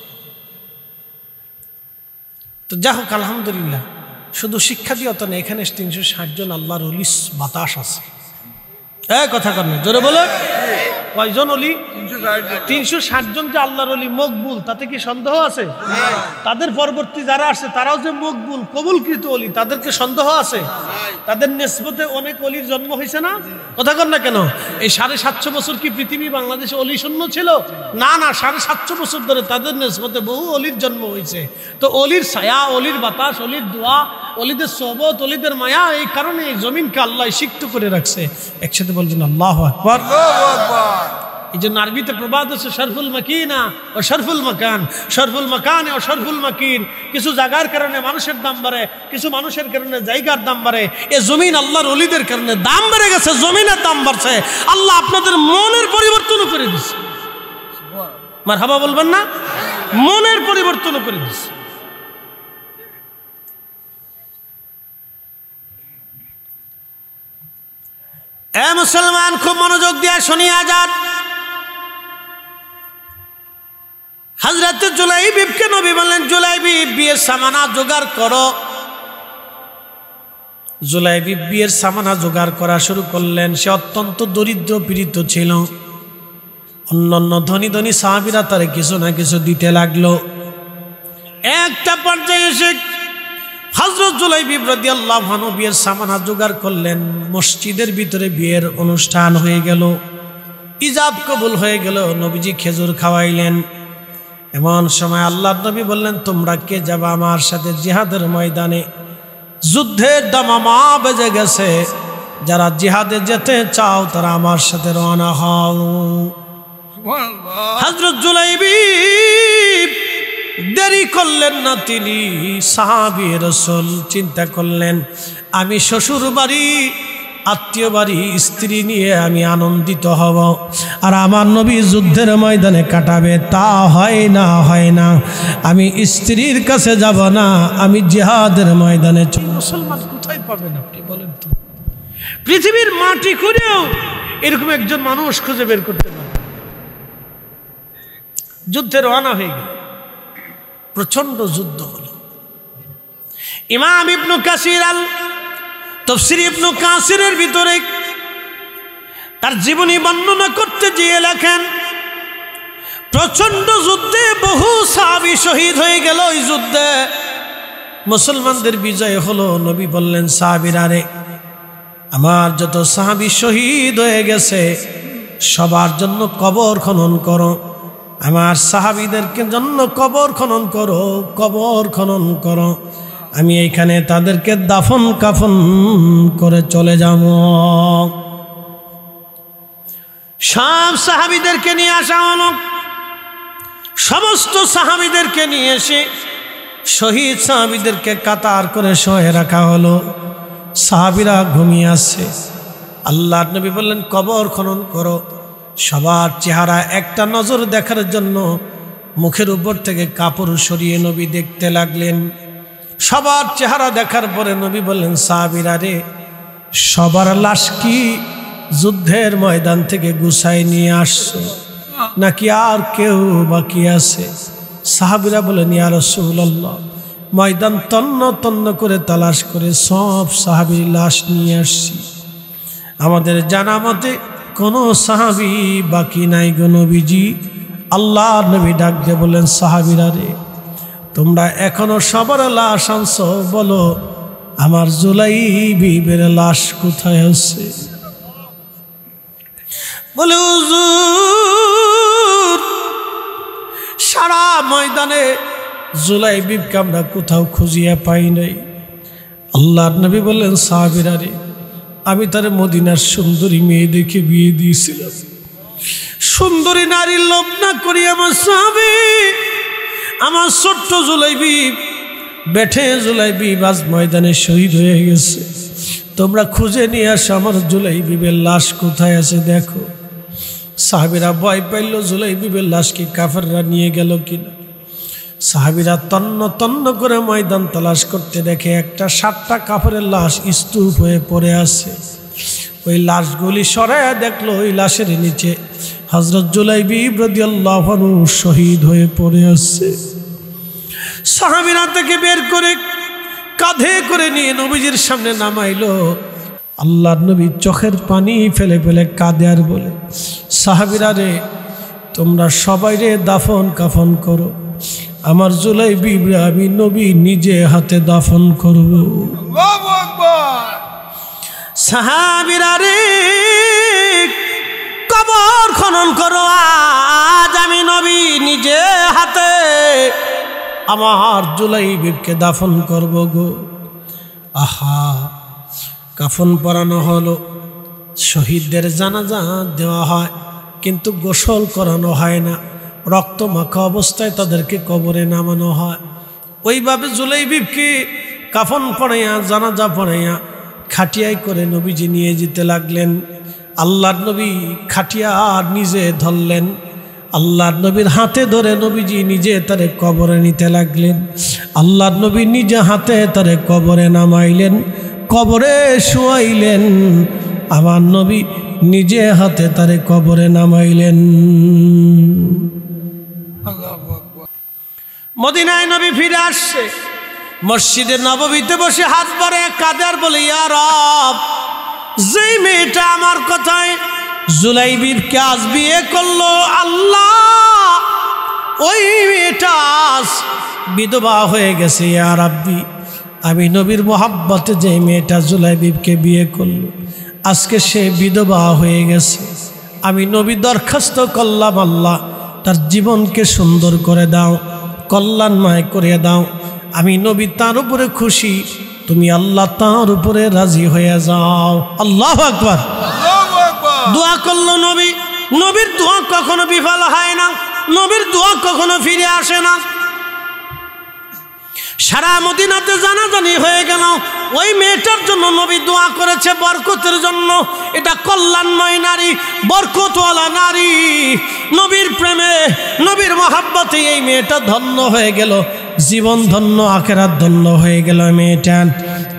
তো যা হোক, আলহামদুলিল্লাহ, শুধু শিক্ষা দিয়ে তো না, এখানে 360 জন আল্লাহর ওলি বাতাস আছে। কথা কর না, জোরে বলো, কয়জন ওলি? 360 জন যে আল্লাহর ওলি মকবুল, তাতে কি সন্দেহ আছে? তাদের পরবর্তী যারা আসে তারাও যে মকবুল কবুলকৃত ওলি, তাদেরকে সন্দেহ আছে? তাদের নিসবতে অনেক ওলির জন্ম হয়েছে না? কথা কর না কেন? এই 750 বছর কি পৃথিবী বাংলাদেশে অলি শূন্য ছিল? না না, 750 বছর ধরে তাদের নিসবতে বহু অলির জন্ম হয়েছে। তো অলির ছায়া, অলির বাতাস, অলির দোয়া, অলিদের সোহবত, অলিদের মায়া, এই কারণে এই জমিনকে আল্লাহ সিক্ত করে রাখছে। একসাথে বলছেন আল্লাহু আকবার। এই জন্য আরবিতে প্রবাদ আছে, শরফুল মাকিনা ও শরফুল মাকান, শরফুল মাকানে ও শরফুল মাকিন। কিছু জায়গার কারণে মানুষের দাম বাড়ে, কিছু মানুষের কারণে জায়গার দাম বাড়ে। এ জমিন আল্লাহর ওলিদের কারণে দাম বেড়ে গেছে, জমিনের দাম বাড়ছে। আল্লাহ আপনাদের মনের পরিবর্তনও করে দিচ্ছে। মারহাবা বলবেন না? মনের পরিবর্তনও করে দিচ্ছে। এ মুসলমান, খুব মনোযোগ দিয়ে শুনিয়া যান। হযরত জুলাইবিবকে নবী বললেন, জুলাইবিব, বিয়ের সামানা জোগাড় করো। জুলাইবি বিয়ের সামানা জোগাড় করা শুরু করলেন। সে অত্যন্ত দরিদ্র পীড়িত ছিল। অন্যান্য ধনী ধনী সাহাবীরা তারে কিছু না কিছু দিতে লাগলো। একটা পর্যায়ে এসে হযরত জুলাইবি রাদিয়াল্লাহু আনহু বিয়ের সামানা জোগাড় করলেন। মসজিদের ভিতরে বিয়ের অনুষ্ঠান হয়ে গেল, ইজাব কবুল হয়ে গেল। নবীজি খেজুর খাওয়াইলেন। এমন সময় আল্লাহর নবী বললেন, তোমরা কে যাবা আমার সাথে জিহাদের ময়দানে? যুদ্ধের দামামা বেজে গেছে, যারা জিহাদে যেতে চাও তারা আমার সাথে রওনা হও। হযরত জুলাইবি দেরি করলেন না, তিনি সাহাবী রাসূল। চিন্তা করলেন, আমি শ্বশুর বাড়ি আত্মীয় বাড়ি স্ত্রী নিয়ে আমি আনন্দিত হব, আর আমার নবী যুদ্ধের ময়দানে কাটাবে, তা হয় না। আমি স্ত্রীর কাছে যাব না, আমি জিহাদের ময়দানে। মুসলমান কোথায় পাবেন আপনি বলেন তো? পৃথিবীর মাটি খুঁড়েও এরকম একজন মানুষ খুঁজে বের করতে পারে। যুদ্ধে রওনা হয়ে গেল, প্রচন্ড যুদ্ধ হলো। ইমাম ইবনে কাসির আল তাফসীর ইবনে কাসিরের ভিতরে তার জীবনী বর্ণনা করতে গিয়ে লেখেন, প্রচন্ড যুদ্ধে বহু সাহাবী শহীদ হয়ে গেল। এই যুদ্ধে মুসলমানদের বিজয় হলো। নবী বললেন, সাহাবীরা রে, আমার যত সাহাবী শহীদ হয়ে গেছে সবার জন্য কবর খনন করো। আমার সাহাবীদেরকে জন্য কবর খনন করো, কবর খনন করো। আমি এইখানে তাদেরকে দাফন কাফন করে চলে যাব। সব সাহাবীদেরকে নিয়ে আসা হলো। সমস্ত সাহাবীদেরকে নিয়ে এসে শহীদ সাহাবীদেরকে কাতার করে শোয়ে রাখা হলো। সাহাবীরা ঘুমিয়ে আছে। আল্লাহর নবী বললেন, কবর খনন করো। সবার চেহারা একটা নজর দেখার জন্য মুখের উপর থেকে কাপড় সরিয়ে নবী দেখতে লাগলেন। সবার চেহারা দেখার পরে নবী বললেন, সাহাবীরা রে, সবার লাশ কি যুদ্ধের ময়দান থেকে গুছাই নিয়ে আসছো, নাকি আর কেউ বাকি আছে? সাহাবীরা বলেন, ইয়া রাসূলুল্লাহ, ময়দান তন্ন তন্ন করে তালাশ করে সব সাহাবীর লাশ নিয়ে আসছি। আমাদের জানা মতে কোনো সাহাবী বাকি নাই গো নবীজি। আল্লাহর নবী ডাক দিয়ে বলেন, সাহাবীরা রে, তোমরা এখনো সবার লাশ আনছো, বলো আমার জুলাইবির লাশ কোথায় আছে? বলে, হুজুর, সারা ময়দানে জুলাইবিকে আমরা কোথাও খুঁজিয়া পাই নাই। আল্লাহর নবী বললেন, সাহাবীরা রে, আমি তার মদিনার সুন্দরী মেয়ে দেখে বিয়ে দিয়েছিলাম। সুন্দরী নারীর লোভ না করি আমার সাহাবী, আমার ছোট্ট জুলাইবি, বেঠে জুলাইবি বাজ ময়দানে শহীদ হয়ে গেছে। তোমরা খুঁজে নিয়ে আসো আমার জুলাইবিবের লাশ কোথায় আছে দেখো। সাহাবীরা ভয় পাইল, জুলাইবিবের লাশ কি কাফেররা নিয়ে গেল কিনা। সাহাবীরা তন্ন তন্ন করে ময়দান তালাশ করতে দেখে একটা 7টা কাফেরের লাশ স্তূপ হয়ে পড়ে আছে। ওই লাশগুলি সরায়া দেখলো, ওই লাশের নিচে হযরত জুলাইবি রাদিয়াল্লাহু আনহু শহীদ হয়ে পড়ে আছে। সাহাবীরা থেকে বের করে কাঁধে করে নিয়ে নবীজির সামনে নামাইলো। আল্লাহর নবী চোখের পানি ফেলে ফেলে কাঁদে আর বলে, সাহাবীরা রে, তোমরা সবাই রে দাফন কাফন করো। আমার জুলাইবি আমি নবী নিজে হাতে দাফন করব। আল্লাহু আকবার। সাহাবীরা রে, কবর খনন করো, আজ আমি নবী নিজে হাতে আমার জুলাইবিকে দাফন করব গো। আহা, কাফন পরানো হলো, শহীদদের জানাজা দেওয়া হয়, কিন্তু গোসল করানো হয় না। রক্ত মাখা অবস্থায় তাদেরকে কবরে নামানো হয়। ওইভাবে জুলাইবিকে কাফন পরাইয়া জানাজা পরাইয়া খাটিয়ায় করে নবীজি নিয়ে যেতে লাগলেন। আল্লাহর নবী খাটিয়া নিজে ধরলেন। আল্লাহর নবীর হাতে ধরে নবীজি নিজে তারে কবরে নিতে লাগলেন। আল্লাহর নবী নিজে হাতে তারে কবরে নামাইলেন, কবরে শুয়াইলেন। আমার নবী নিজে হাতে তারে কবরে নামাইলেন। মদিনায় নবী ফিরে আসছে। মসজিদে নববীতে বসে হাত বাড়ে কাঁদে আর বলে, ইয়া রব, যেই মেয়েটা আমার কথায় জুলাইবিবকে আজ বিয়ে করলো, আল্লাহ ওই মেয়েটা বিধবা হয়ে গেছে। ইয়া রাব্বি, আমি নবীর মোহাব্বতে যে মেয়েটা জুলাইবিবকে বিয়ে করলো, আজকে সে বিধবা হয়ে গেছে। আমি নবী দরখাস্ত করলাম, আল্লাহ তার জীবনকে সুন্দর করে দাও, কল্যাণময় করে দাও। আমি নবী তার উপরে খুশি, তুমি আল্লাহ তার উপরে রাজি হয়ে যাও। আল্লাহু আকবার। দোয়া করলো নবী। নবীর দোয়া কখনো বিফল হয় না, নবীর দোয়া কখনো ফিরে আসে না। সারা মদিনাতে জানাজানি হয়ে গেল, ওই মেয়েটার জন্য নবী দোয়া করেছে বরকতের জন্য। এটা কল্যাণময় নারী, বরকতওয়ালা নারী। নবীর প্রেমে, নবীর মহাব্বতে এই মেয়েটা ধন্য হয়ে গেল, জীবন ধন্য, আখেরাত ধন্য হয়ে গেল মেয়েটা।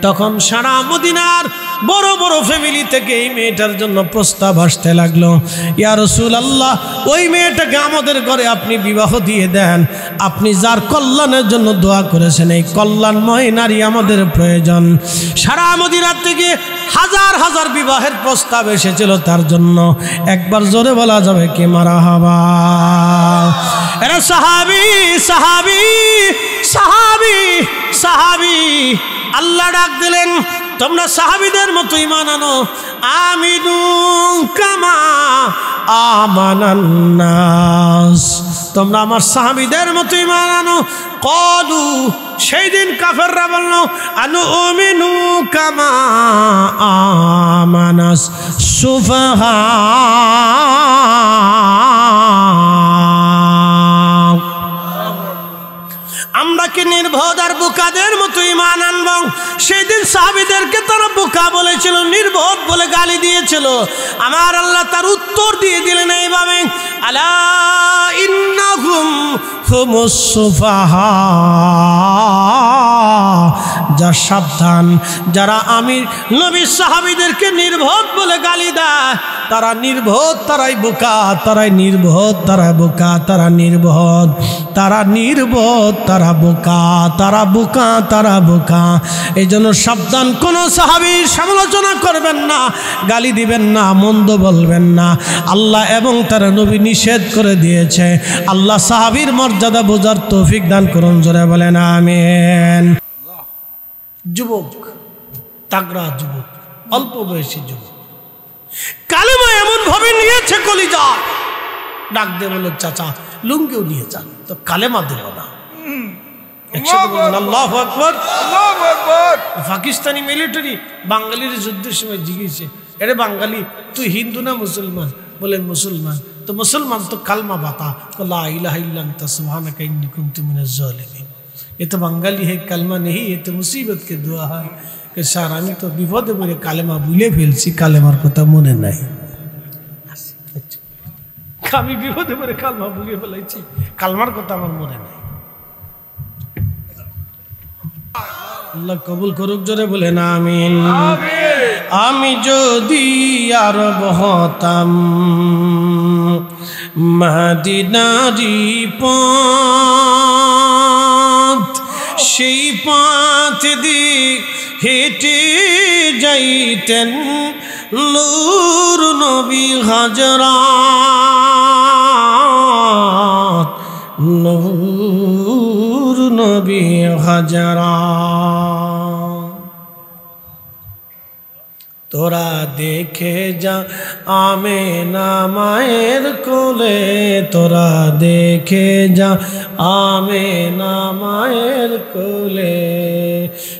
তখন সারা মদিনার বড় বড় ফ্যামিলি থেকে এই মেয়েটার জন্য প্রস্তাব আসতে লাগলো, ইয়া রাসূলুল্লাহ, ওই মেয়েটাকে আমাদের ঘরে আপনি বিবাহ দিয়ে দেন। আপনি যার কল্যাণের জন্য দোয়া করেছেন, এই কল্যাণময় নারী আমাদের প্রয়োজন। সারা মদিনার থেকে হাজার হাজার বিবাহের প্রস্তাব এসেছিল তার জন্য। একবার জোরে বলা যাবে কি মারহাবা? এরা সাহাবী সাহাবী সাহাবী সাহাবী। আল্লাহ ডাক দিলেন, তোমরা সাহাবীদের মতো ঈমান আনো। আমিনু কামা আমানান নাস, তোমরা আমার সাহাবীদের মতো ঈমান আনো। ক্বালু, সেই দিন কাফেররা বলল, আনুমিনু কামা আমানাস সুফাহা। আমরা কি নির্বোধ আর বোকাদের মতো ঈমান আনব? সেদিন সাহাবীদেরকে তারা বোকা বলেছিল, নির্বোধ বলে গালি দিয়েছিল। আমার আল্লাহ তার উত্তর দিয়ে দিলেন এইভাবে, আলা ইন্নাহুম হুমুস সুফাহা। যা সাবধান, যারা আমি নবী সাহাবীদেরকে নির্বোধ বলে গালি দেয়, তারা নির্বোধ, তারাই বোকা, তারাই নির্বোধ, তারা বোকা, তারা নির্বোধ, তারা নির্বোধ, তারা বোকা, তারা বোকা, তারা বোকা। এই জন্য সাবধান, কোনো সাহাবীর সমালোচনা করবেন না, গালি দিবেন না, মন্দ বলবেন না। আল্লাহ এবং তার নবী নিষেধ করে দিয়েছে। আল্লাহ সাহাবীর মর্যাদা বোঝার তৌফিক দান করুন, জোরে বলেন আমিন। যুবক, তাগড়া যুবক, অল্প বয়সী যুবক, কালেমা এমন ভাবে নিয়েছে কলিজা, ডাক দিয়ে বলল, চাচা লুঙ্গিও নিয়ে যান, তো কালেমা দেব না। আল্লাহু আকবার, আল্লাহু আকবার। পাকিস্তানি মিলিটারি বাঙালির যুদ্ধের সময় জিজ্ঞেসে, এরে বাঙালি, তুই হিন্দু না মুসলমান? বলেন মুসলমান। তো মুসলমান তো কালমা বাতা, লা ইলাহা ইল্লা আনতা সুবহানাকা ইন্নী কুনতু মিনাজ জালিমিন। ये तो बंगाली है, कलमा नहीं, ये तो मुसीबत के दुआ है। कि सर আমি তো বিপদে পড়ে কালেমা ভুলে ফেলছি, কালেমার কথা মনে নাই। আমি বিপদে পড়ে কালেমা ভুলে ফেলেছি, কালেমার কথা আমার মনে নাই। আল্লাহ কবুল করুক, জোরে বলেন আমিন। আমি যদি আরব হতাম, মদিনারি পথ, সেই পথ দিয়ে হেঁটে যাইতেন নূর নবী হাজরাত, নূর নবী হাজরাত। তোরা দেখে যা আমেনা মায়ের কোলে, তোরা দেখে যা আমেনা মায়ের কোলে।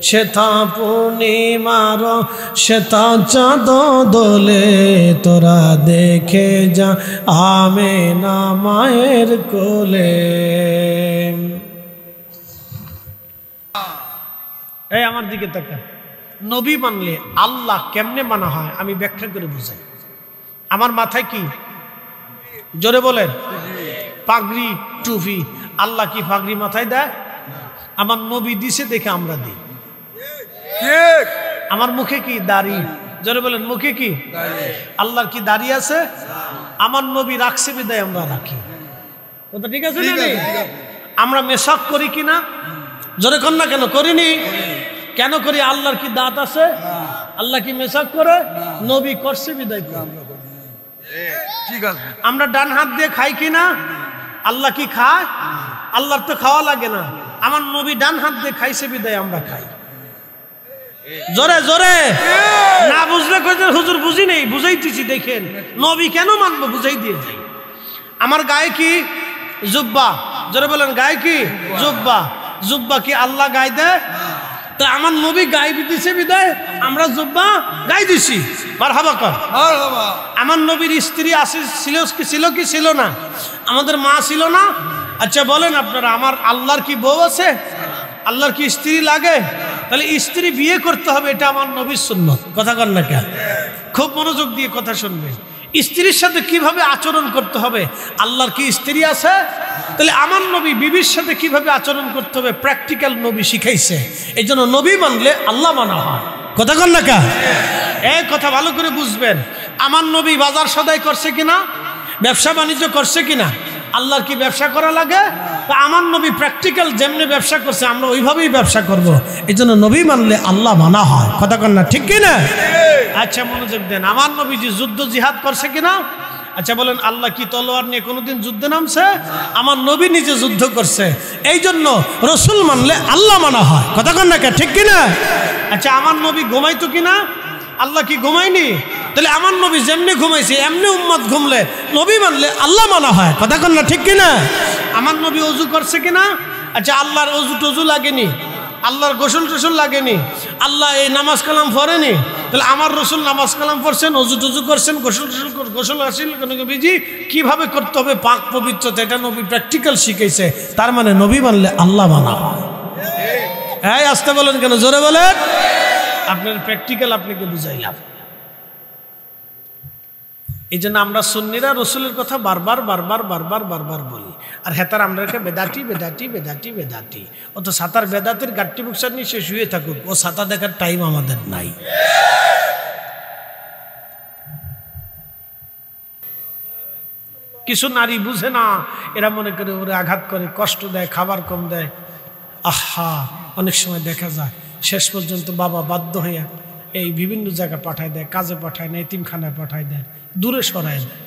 শ্বেতা পূর্ণিমার শ্বেতা চাঁদ দোলে, তোরা দেখে যা আমেনা মায়ের কোলে। এই আমার দিকে তাকান, নবী মানলে আল্লাহ কেমনে মানা হয় আমি ব্যাখ্যা করে বুঝাই। আমার মাথায় কি, জোরে বলেন, পাগড়ি টুপি। আল্লাহ কি পাগড়ি মাথায় দেয়? আমার নবী দিছে দেখে আমরা দিই। আমার মুখে কি দাড়ি? জোরে বলেন, মুখে কি? আল্লাহর কি দাড়ি আছে? আমার নবী রাখছে বিদায় আমরা রাখি। কথা ঠিক আছে না? আমরা মেশাক করি কিনা? জোরে কর না কেন? করিনি। কেন করি? আল্লাহর কি দাঁত আছে? আল্লাহ কি মেসাক করে? নবী করছে বিদায় করে। ঠিক আছে। আমরা ডান হাত দিয়ে খাই কিনা? আল্লাহ কি খায়? আল্লাহর তো খাওয়া লাগে না। আমার নবী ডান হাত দিয়ে খাইছে বিদায় আমরা খাই। জোরে জোরে না বুঝলে হুজুর বুঝি নেই, বুঝাইতেছি। দেখেন নবী কেন মানবো, বুঝাই দিয়ে যাই। আমার গায়ে কি? জুব্বা। জোরে বলেন, গায়ে কি? জুব্বা। জুব্বা কি আল্লাহ গায়ে দেয়? তো আমার নবী গায়ে দিছে বিদায় আমরা জুব্বা গায়ে দিছি। মারহাবা কর। আমার নবীর স্ত্রী আছে, ছিল কি ছিল না? আমাদের মা ছিল না? আচ্ছা বলেন আপনারা, আমার আল্লাহর কি বউ আছে? আল্লাহর কি স্ত্রী লাগে? তাহলে স্ত্রী বিয়ে করতে হবে, এটা আমার নবীর সুন্নত। কথা কর না কেন? খুব মনোযোগ দিয়ে কথা শুনবে। স্ত্রীর সাথে কিভাবে আচরণ করতে হবে? আল্লাহর কি স্ত্রী আছে? তাহলে আমার নবী বিবির সাথে কিভাবে আচরণ করতে হবে প্র্যাকটিক্যাল নবী শিখাইছে। এই জন্য নবী মানলে আল্লাহ মানা হয়। কথা কর না কেন? এই কথা ভালো করে বুঝবেন। আমার নবী বাজার সদাই করছে কিনা? ব্যবসা বাণিজ্য করছে কিনা? আল্লাহর কি ব্যবসা করা লাগে? তা আমার নবী প্র্যাকটিক্যাল যেমনি ব্যবসা করছে আমরা ওইভাবেই ব্যবসা করব। এই জন্য নবী মানলে আল্লাহ মানা হয়। কথা কর না, ঠিক কিনা? আচ্ছা মনোযোগ দেন। আমার নবী যে যুদ্ধ জিহাদ করছে কিনা? আচ্ছা বলেন, আল্লাহ কি তলোয়ার নিয়ে কোনোদিন যুদ্ধে নামছে? আমার নবী নিজে যুদ্ধ করছে। এই জন্য রসুল মানলে আল্লাহ মানা হয়। কথা কর না কে, ঠিক কিনা? আচ্ছা আমার নবী ঘুমাইতো কিনা? আল্লাহ কি ঘুমায়নি? তাহলে আমার নবী যেমনি ঘুমাইছে এমনি উম্মত ঘুমলে নবী মানলে আল্লাহ মানা হয়। কথা কর না, ঠিক কিনা? আমার নবী অজু করছে কিনা? আচ্ছা আল্লাহর অজু টজু লাগেনি, আল্লাহর গোসল টোসল লাগেনি, আল্লাহ এই নামাজ কালাম পড়েনি। তাহলে আমার রসুল নামাজ কালাম পড়ছেন, অজু টজু করছেন, গোসল আসিল বিজি কিভাবে করতে হবে পাক পবিত্রতা, এটা নবী প্র্যাকটিক্যাল শিখেছে। তার মানে নবী মানলে আল্লাহ মানা হয়। এই আসতে বলেন কেন? জোরে বলেন। আপনার প্র্যাকটিক্যাল আপনাকে বুঝাইলাম। এই জন্য আমরা সুন্নিরা রসুলের কথা বারবার বারবার বারবার বারবার বলি। আর হেতার আমরা বেদাটি বেদাটি বেদাটি বেদাটি। ও তো সাঁতার বেদাতের গাট্টি বুকসার নিয়ে সে শুয়ে থাকুক, ও সাঁতার দেখার টাইম আমাদের নাই। কিছু নারী বুঝে না, এরা মনে করে ওরে আঘাত করে, কষ্ট দেয়, খাবার কম দেয়। আহা, অনেক সময় দেখা যায় শেষ পর্যন্ত বাবা বাধ্য হইয়া এই বিভিন্ন জায়গায় পাঠায় দেয়, কাজে পাঠায় না, এতিমখানায় পাঠায় দেয়, দূরে সরায় দেয়।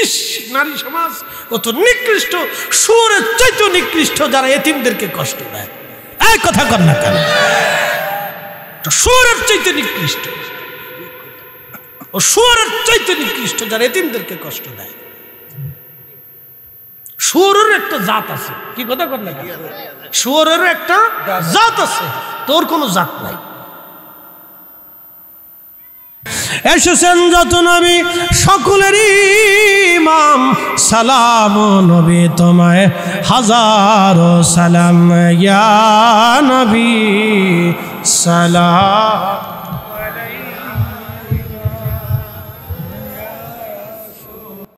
ইস, নারী সমাজ কত নিকৃষ্ট, সুরের চাইতে নিকৃষ্ট যারা এতিমদেরকে কষ্ট দেয়। এই কথা কর না কেন? সুরের চাইতে নিকৃষ্ট, ও সুরের চাইতে নিকৃষ্ট যারা এতিমদেরকে কষ্ট দেয়। সুরের একটা জাত আছে। কি কথা কর না কেন? সুরের একটা জাত আছে, তোর কোনো জাত নাই। এসেছেন যত নবী সকলেরই ইমাম, সালাম নবী তোমায় হাজারো সালাম, ইয়া নবী সালাম।